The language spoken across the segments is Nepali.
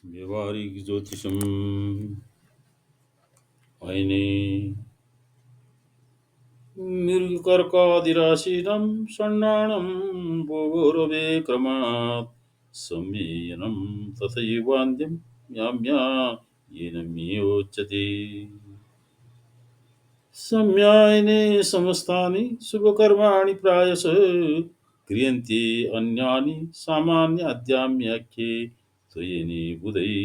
व्यवहारिक ज्योतिषम् ऐने मृगकर्कादिराशीनं षण्णानं भूगोरवे क्रमात् सम्मेयनं तथैवान्त्यं याम्या येन मियोच्यते सम्यायने समस्तानि शुभकर्माणि प्रायश क्रियन्ते अन्यानि सामान्याद्याम्याख्ये त्वयेने बुधै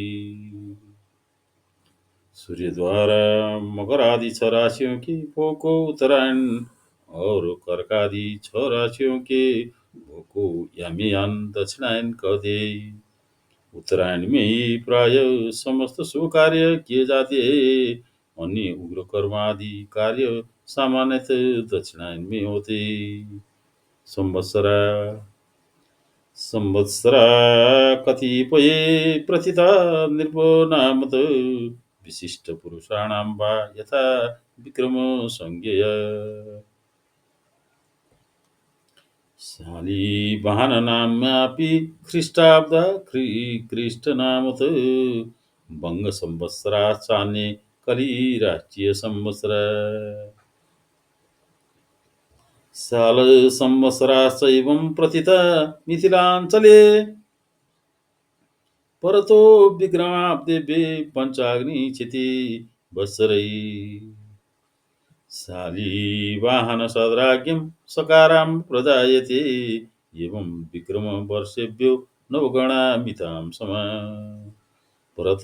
सूर्य द्वारा मकर आदि छह राशियों के भोग को उत्तरायण और कर्क आदि छह राशियों के भोग को यामियान दक्षिणायन कहते। उत्तरायण में ही प्राय समस्त शुभ कार्य किए जाते हैं। अन्य उग्र कर्म आदि कार्य सामान्यतः दक्षिणायन में होते। संवत्सरा संवत्सरा कतिपये प्रथिता नृपो विशिष्टपुरुषाणां वा यथा विक्रमो संज्ञेय शालीवाहननाम्नापि ख्रीष्टाब्दा ख्रीष्टनामत बङ्गसंवत्सराश्चान्ये कलिराज्यसंवत्सरा सालसंवत्सराश्चैवं प्रथिता मिथिलाञ्चले परतो विक्रमाब्देभ्ये पञ्चाग्निचिति वत्सरै शालीवाहनसद्राज्ञं सकारां प्रजायते एवं विक्रमवर्षेभ्यो नवगणामितां समा परत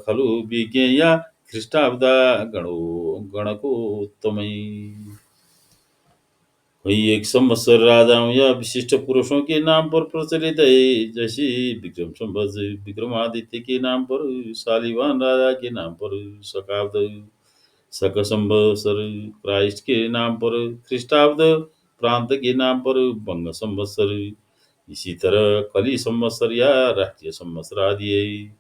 खलु विज्ञेया ख्रीष्टाब्दा गणकोत्तमै कोई एक संवत्सर राजाओं या विशिष्ट पुरुषों के नाम पर प्रचलित है, जैसे विक्रम संवत विक्रमादित्य के नाम पर, शालीवान राजा के नाम पर शकाब्द शक संवत्सर, क्राइस्ट के नाम पर ख्रीष्टाब्द, प्रांत के नाम पर बंग संवत्सर। इसी तरह कली संवत्सर या राष्ट्रीय संवत्सर आदि है।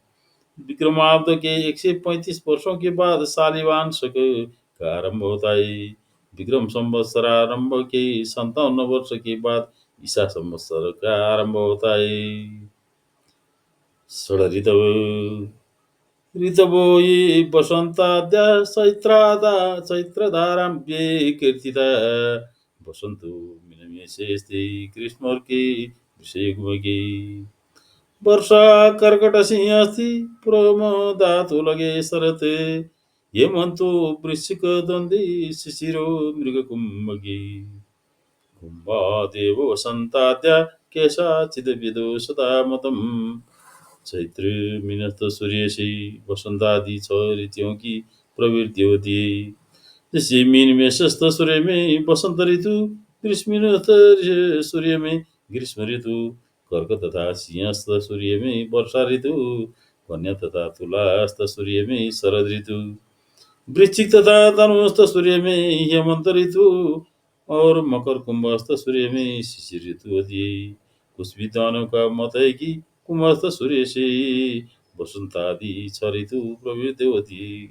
विक्रमाब्द के 135 वर्षों के बाद शालीवान शक का आरंभ होता है। विक्रम संवत्सरारंभ के 57 वर्ष के बाद ईसा संवत्सर का आरंभ होता है। षड ऋतवो ये वसंताद्या चैत्रधाराम्ये कीर्तिता वसंतो मिनमेशेस्ते ग्रीष्मोर के विषयगुमगे वर्षा कर्कट सिंहस्थि पुरम धातु लगे शरत हेमंतो वृश्चिक द्वंद्वी शिशिरो मृग कुंभगे कुंभादेव वसंताद्या केशाचिद विदो सदा मतम चैत्र मिनत सूर्य से वसंत आदि 6 ऋतुओं की प्रवृत्ति होती है। जैसे मीन में शस्त सूर्य में वसंत ऋतु, ग्रीष्म सूर्य में ग्रीष्म ऋतु, कर्क तथा सिंहस्थ सूर्य में वर्षा ऋतु, कन्या तथा तुलास्थ सूर्य में शरद ऋतु, वृश्चिक तथा धनुस्थ सूर्य में हेमंत ऋतु और मकर कुंभस्थ सूर्य में शिशिर ऋतु होती है। कुछ विद्वानों का मत है कि कुंभस्थ सूर्य से वसंत आदि 6 ऋतु प्रवृत्ति होती है,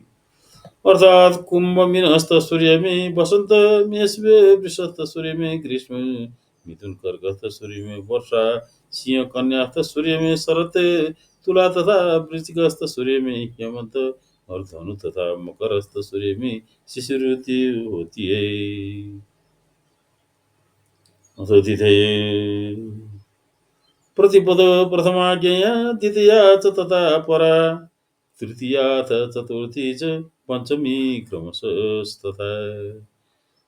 अर्थात कुंभ मीनस्थ सूर्य में वसंत, मेष वृषस्थ सूर्य में ग्रीष्म, मिथुन कर्कस्थ सूर्य में वर्षा, सिंह कन्यास्थ सूर्य में शरत, तुला तथा वृश्चिकस्थ सूर्य में हेमंत और धनु तथा मकरस्थ सूर्य में शिशिर ऋतु होती है। अथ तिथे प्रतिपद प्रथमा ज्ञेया द्वितीया च तथा परा तृतीया च चतुर्थी च पंचमी क्रमशस्तथा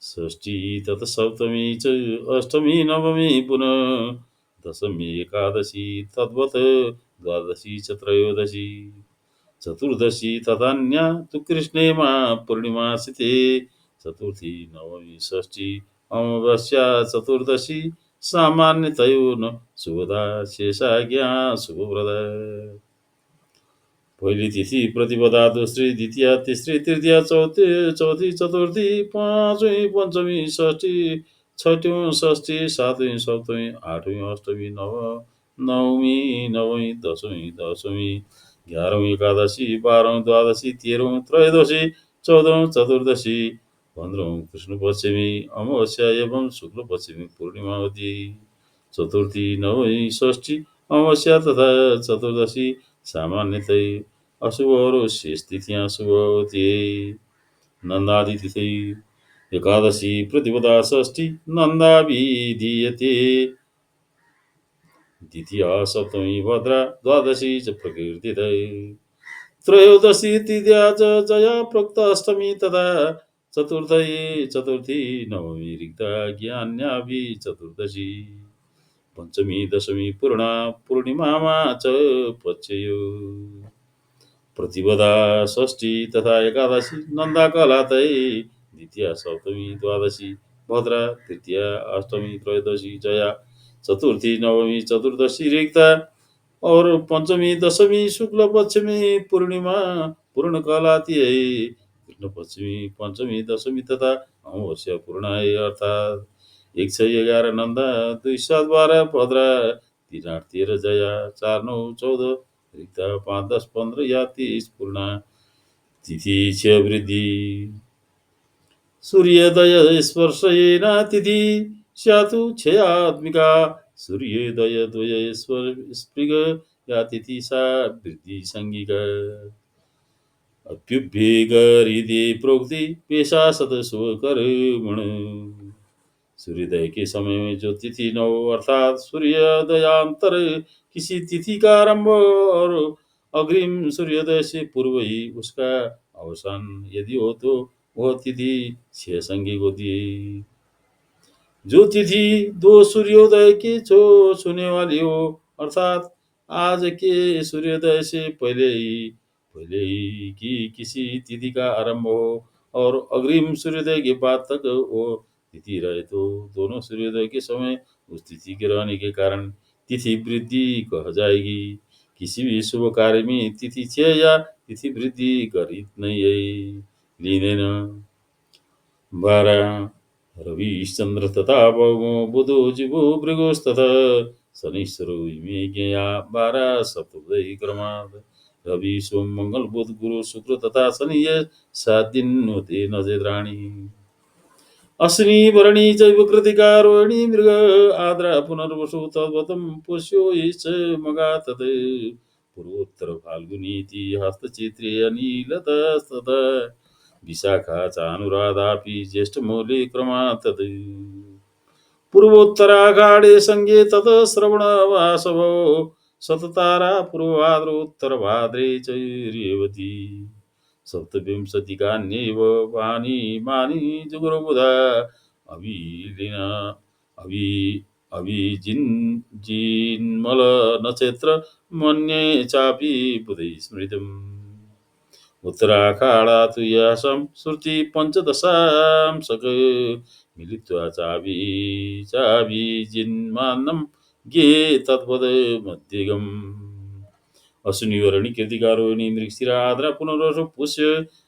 षष्ठी तथा सप्तमी च अष्टमी नवमी पुनः दशमी एकादशी तद्वत् द्वादशी च त्रयोदशी चतुर्दशी तथान्या तु कृष्णे मा पूर्णिमासिते चतुर्थी नवमी षष्ठी अमावास्या चतुर्दशी सामान्यतयो शुभदा शेषाज्ञा शुभप्रदा पहिली तिथि प्रतिपदा, दूसरी द्वितीया, तीसरी तृतीया, चौथी चतुर्थी, पांचवी पंचमी, षष्ठी छठवीं षष्ठी, सातवीं सप्तमी, आठवीं अष्टमी, नवमी नवमी, दशमी 11वीं एकादशी, 12वीं द्वादशी, 13वीं त्रयोदशी, 14वीं चतुर्दशी, 15वीं कृष्ण पश्चिमी अमावस्या एवं शुक्ल पश्चिमी पूर्णिमा होती। चतुर्थी नवमी षष्ठी अमावस्या तथा चतुर्दशी सामान्यतै अशुभहरू शेष तिथियाँ शुभ थिए। नन्दादि तिथि एकादशी प्रतिपदा षष्ठी नन्दा विधीयते। द्वितीया सप्तमी भद्रा द्वादशी च प्रकीर्तितै। त्रयोदशी तृतीया च जया प्रोक्त अष्टमी तथा चतुर्थी नवमी रिक्ता ज्ञान्याभि चतुर्दशी। पञ्चमी दशमी पूर्णा पूर्णिमामा च पच्ययो। प्रतिपदा षष्ठी तथा एकादशी नन्दाकलातै। द्वितीया सप्तमी द्वादशी भद्रा तृतीया अष्टमी त्रयोदशी जया चतुर्थी नवमी चतुर्दशी रिक्ता और पंचमी दशमी शुक्ल पश्चिमी पूर्णिमा पूर्णकलाती है। कृष्ण पश्चिमी पंचमी दशमी तथा अमावस्या पूर्णाय अर्थात 111 नन्दा 2 7 12 भद्रा 3 8 13 जया 4 9 14 रिक्ता 5 10 15 या 30 पूर्णा तिथि छ वृद्धि। सूर्योदय स्पर्शेन तिथि स्यातु क्षयात्मिका। सूर्योदय द्वय स्पृग या तिथि सा वृद्धि संज्ञिका। अप्युभ्येगरिदे प्रोक्ति पेशा सदसो कर्मण। सूर्योदय के समय में जो तिथि न हो अर्थात सूर्योदयांतर किसी तिथि का आरंभ और अग्रिम सूर्योदय से पूर्व ही उसका अवसान यदि हो तो वह तिथि छह संज्ञक होती है। जो तिथि दो सूर्योदय के छूने वाली हो अर्थात आज के सूर्योदय से पहले ही की किसी तिथि का आरंभ हो और अग्रिम सूर्योदय के बाद तक वो तिथि रहे तो दोनों सूर्योदय के समय उस तिथि के रहने के कारण तिथि वृद्धि कह जाएगी। किसी भी शुभ कार्य में तिथि छह या तिथि वृद्धि गरित नहीं है लिँदैन। 12 रविश्चन्द्र तथा भौमो बुधो जिभो भृगोस्तथा शनिश्चरो इमे ज्ञेया 12 सप्तोदयी क्रमात्। रवि सोम मंगल बुध गुरु शुक्र तथा शनि ये 7 दिन होते नक्षत्राणि। अश्विनी भरणी चैव कृतिका रोहिणी मृग आद्रा पुनर्वसु तद्वतं पुष्यो ईश मगा तत्। पूर्वोत्तर फाल्गुनीति हस्तचित्रे अनिलतस्ततः विशाखा चानुराधापि ज्येष्ठमूले क्रमात् तत्। पूर्वोत्तराषाढे संज्ञे तत् श्रवणवासवो शततारा पूर्वभाद्रोत्तरभाद्रे च रेवती। सप्तविंशतिकान्यैव वाणी मानि जुगुरुबुधा अभिलीना अभि अभिजिन्मल नक्षत्र मन्ये चापि बुधैः स्मृतम्। उत्तराखाड़ा तु यासं श्रुति पञ्चदशां सक मिलित्वा चाभिजिन्मानं ज्ञे तद्वद मध्यगम्। अश्विनी कृतिका रोहिणी मृगशिरा आद्रा पुनर्वसु पुष्य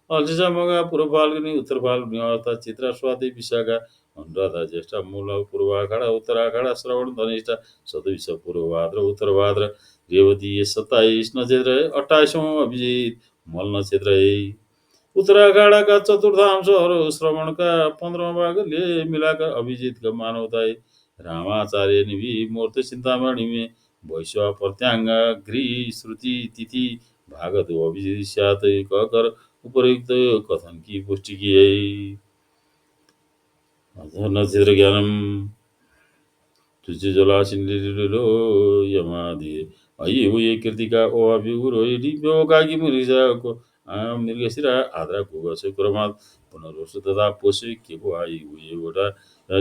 अल्सिसा मघा पूर्व फाल्गुनी उत्तर फाल्गुनी अवस्था चित्रा स्वाति विशाखा अनुराधा ज्येष्ठा मूला पूर्वाखाड़ा उत्तराखाड़ा श्रवण धनिष्ठा शतविश पूर्व भाद्र उत्तर भाद्र रेवती ये 27 नक्षत्र है। 28वां अभिजीत मल नक्षत्र है। उत्तराखाड़ा का चतुर्थांश और श्रवण का 15वां भाग ले मिलाकर अभिजीत का मान होता है। रामाचार्य ने भी मूर्ति चिंतामणि में वैश्वा प्रत्यांगा घ्री श्रुति तिथि भाग 2 अभिजिष्यात कहकर उपयुक्त कथन की पुष्टि की है। अथ नक्षत्र ज्ञानम तुझे जलाशिलो यमादि अयि हुए कृतिका ओ अभिगुरोहिणी व्योकागी मुरिजा को मृगशिरा आद्रा कुगस क्रमात् पुनर्वसु तथा पोषे केको आई हुए वटा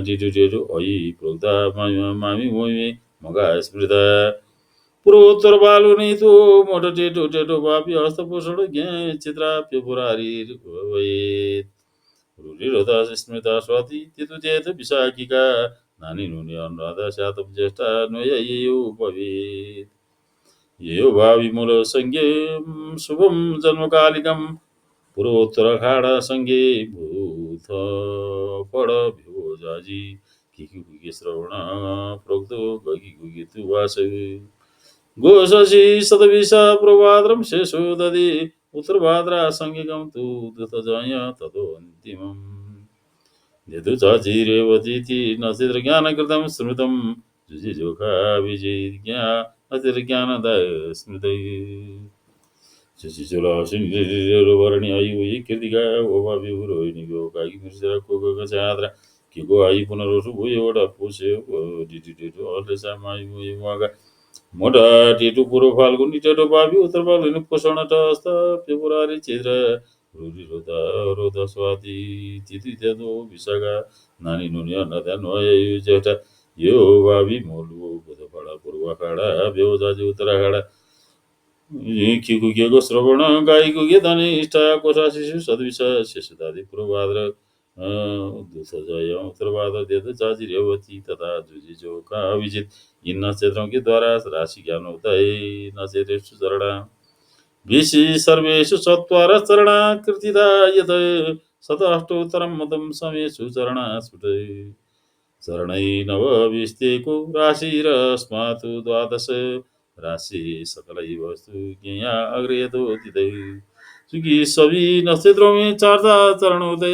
टिटु अयि प्रोक्ता मामी मोमे मगा स्मृता। पूर्वोत्तर बालुनी तो मोटो टेटो वापी हस्तपोषण ज्ञ चित्राप्य पुरारी रुधिरोधा स्मृता स्वाति तितु चेत विशाखिका नानी नुनि अनुराधा शातम ज्येष्ठा नययौ भवेत्। यो भावि मूल संज्ञे शुभम जन्मकालिकम पूर्वोत्तराखाड़ा संज्ञे भूत पड भोजाजी किकि श्रवण प्रोक्तो गगि गुगि तु वासु। गोषसि शतविशा प्रभाद्रं शेषो दधि उत्तरभाद्रा संज्ञकं तु दुतजय ततोऽन्तिमम्। यदुचाचिरेवतीति नक्षत्रज्ञानकृतं स्मृतं जुजिजोखाभिजिज्ञा अतिर्ज्ञानदाय स्मृतै शशिशूलासिनिरवरणि आयुः कृतिका ओभाव्युरोहिणिको काकी मृषरा कोको चाद्रा केको आयु पुनरोसु भुयोडा पुष्य डिडिडिडो अल्लेसा मायु भुयोगा मोटा टेटु पुरो फाल्गुनी टेटो बाबी उत्तर फाल्गुनी पोषण हस्त फेब्रुअरी चित्र रुरी रोदा रोदा स्वाति तिथि तेदो विशाखा नानी नुनी अन्नदा नय जेठा यो बाबी मोलु बुधफाडा पूर्वखाडा बेउजाजी उत्तराखाडा खिकुकेको श्रवण गाईको गे धनिष्ठा कोठा शिशु सद्विष शेषदादि पूर्वभाद्र दुस जय उत्तरभाद्र देद जाजी रेवती तथा जुजी जोका अभिजित यिन नक्षत्रौं के द्वारा राशि ज्ञान उदय नक्षत्रेषु चरणा विशि सर्वेषु चत्वार चरणा कृतिदा यत शताष्टोत्तरं मतं समेषु चरणा स्फुटै चरणै नवविस्तेको राशिरस्मात् द्वादश राशि सकलै वस्तु ज्ञेया अग्रयतो दिदै चूंकि सभी नक्षत्रों में चार चार चरण होते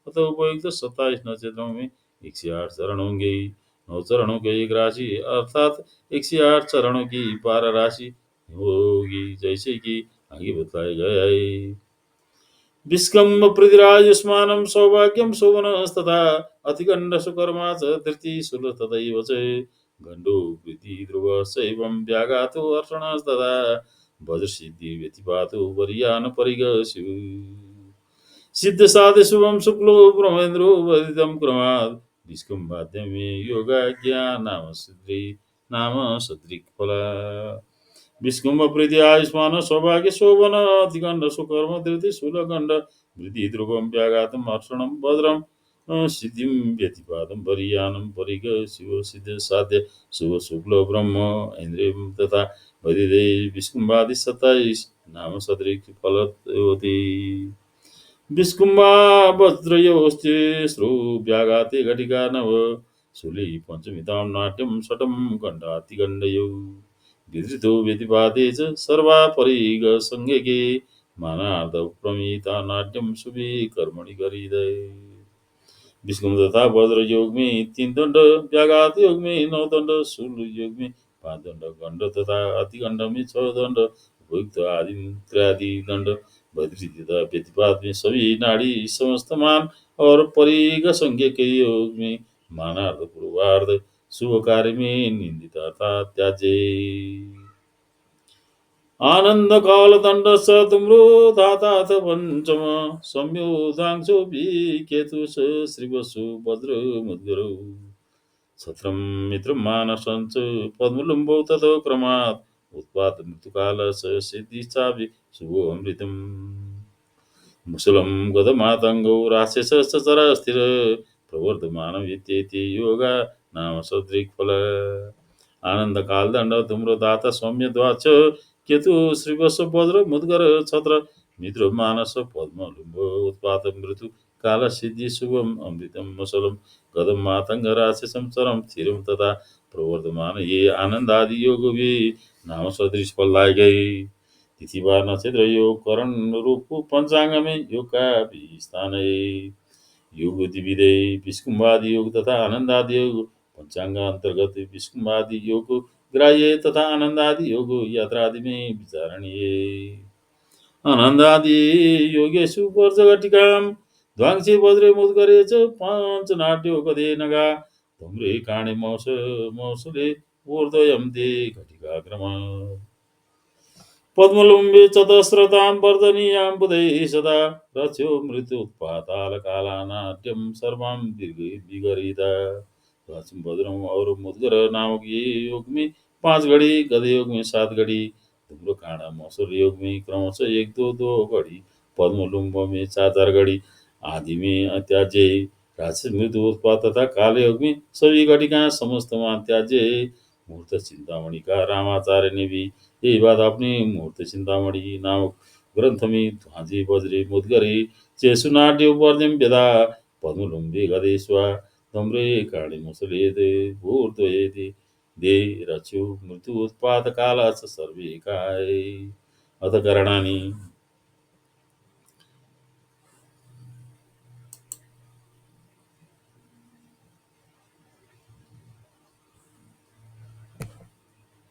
अतः उपयुक्त 27 नक्षत्रों में 108 चरण होंगे 9 चरणों के एक राशि अर्थात 108 चरणों की 12 राशि होगी जैसे कि आगे बताया गया है विस्कम्भ पृथ्वीराजुष्मानं सौभाग्यं शोभनस्तथा अतिगण्ड सुकर्मा च धृति शूल तथैव च गण्डो वृद्धि ध्रुवश्चैवं व्याघातो अर्षणस्तथा वज्रसिद्धि व्यतिपातो वरीयान परिगस्यु सिद्ध साधे शुभम शुक्लो ब्रह्मेन्द्रो वर्धितं क्रमात् विस्कम्भाद्यमे योगाज्ञा नाम सदृक् फला विष्णुम प्रीति आयुष्मान सौभाग्य शोभन अधिकण्ड सुकर्म धृति शूलगण्ड वृद्धि ध्रुवम व्याघातम अर्षणम वज्रम सिद्धिम व्यतिपादम वरीयानम परिग शिव सिद्ध साध्य शुभ शुक्ल ब्रह्म इंद्रिय तथा वैदिदे विष्णुवादि 27 नाम सदृक फलवती विष्कुम्भा वज्रयोस्ते श्रु व्याघाते घटिका नव शूली पंचमितां नाट्यम षटम गण्डातिगण्डयो विधृतो व्यतिपाते च सर्वापरिगसंज्ञके मानार्थ प्रमिता नाट्यम शुभे कर्मणि गरिदय विष्णु तथा वज्र योग में 3 दंड व्याघात योग में 9 दंड शूल योग में 5 दंड गंड तथा अति गंड में 6 दंड उपयुक्त आदि त्रयादि दंड बद्री तथा व्यतिपात में सभी नाड़ी समस्त मान और परिग संज्ञ के योग में मानार्थ पूर्वार्ध शुभ कार्य में निंदिता था त्याजे आनंद काल दंड स तुम्रो धातात पंचम संयोधांशो केतु श्रीवसु वज्र मुद्गरौ छत्रम मित्र मानसंच पद्मलुम्बौ ततो क्रमात् उत्पात मृत्युकाल स सिद्धि चावि शुभो अमृतम मुसलम गदमातंगौ राशेष चर स्थिर प्रवर्धमान विद्येति योगा नाम सदृक् फल आनंद काल दंड तुम्रो दाता सौम्य द्वाच केतु श्रीवत्स वज्र मुद्गर छत्र मित्र मानस पद्म लुम्ब उत्पात मृत्यु काल सिद्धि शुभम अमृतम मुसलम गदम मातंग राशेषम चरम थिरम तथा प्रवर्धमान ये आनंद आदि योग भी नाम सदृश फल लाए गए तिथिवार नक्षत्र योग करण रूप पंचांग में योग का भी स्थान है योग विधि विष्कुम्भादि योग तथा आनंदादि योग पंचांग अंतर्गत विष्कुम्भादि योग ग्राह्य तथा आनंदादि योग यात्रादि में विचारणीय आनंदादि योगेशु वर्जघटिकां ध्वांसे वज्रे मुद्गरे च पांच नाट्यो कदे नगा धम्रे काणे मौसले ऊर्ध्वयं ते घटिकाग्रमा पद्मलुम्बे चतस्रतां वर्धनीयां बुधैः सदा रच्यो मृत्युत्पातालकालानाट्यं सर्वां विगरिता प्राचीन भद्रम और मुद्गर नामक ये योग में 5 घड़ी गद योग में 7 घड़ी धूम्र कांडा मौसर योग में क्रमशः 1 2 घड़ी पद्मलुम्ब में 4 घड़ी आदि में अत्याज्य राक्षस मृत्यु उत्पात तथा काल योग में सभी घटिका समस्त त्याज्य मूर्त चिंतामणि का रामाचार्य ने भी यही बात अपनी मूर्त चिंतामणि नामक ग्रंथ में ध्वांजे वज्रे मुद्गरे चेसुनाट्य वर्जम व्यदा पद्मलुम्बे गदेश्वा तम्रे काणे मुसले भूर्द्वये दे रचु मृत्यु उत्पात काल सर्वे काय अथ करणानि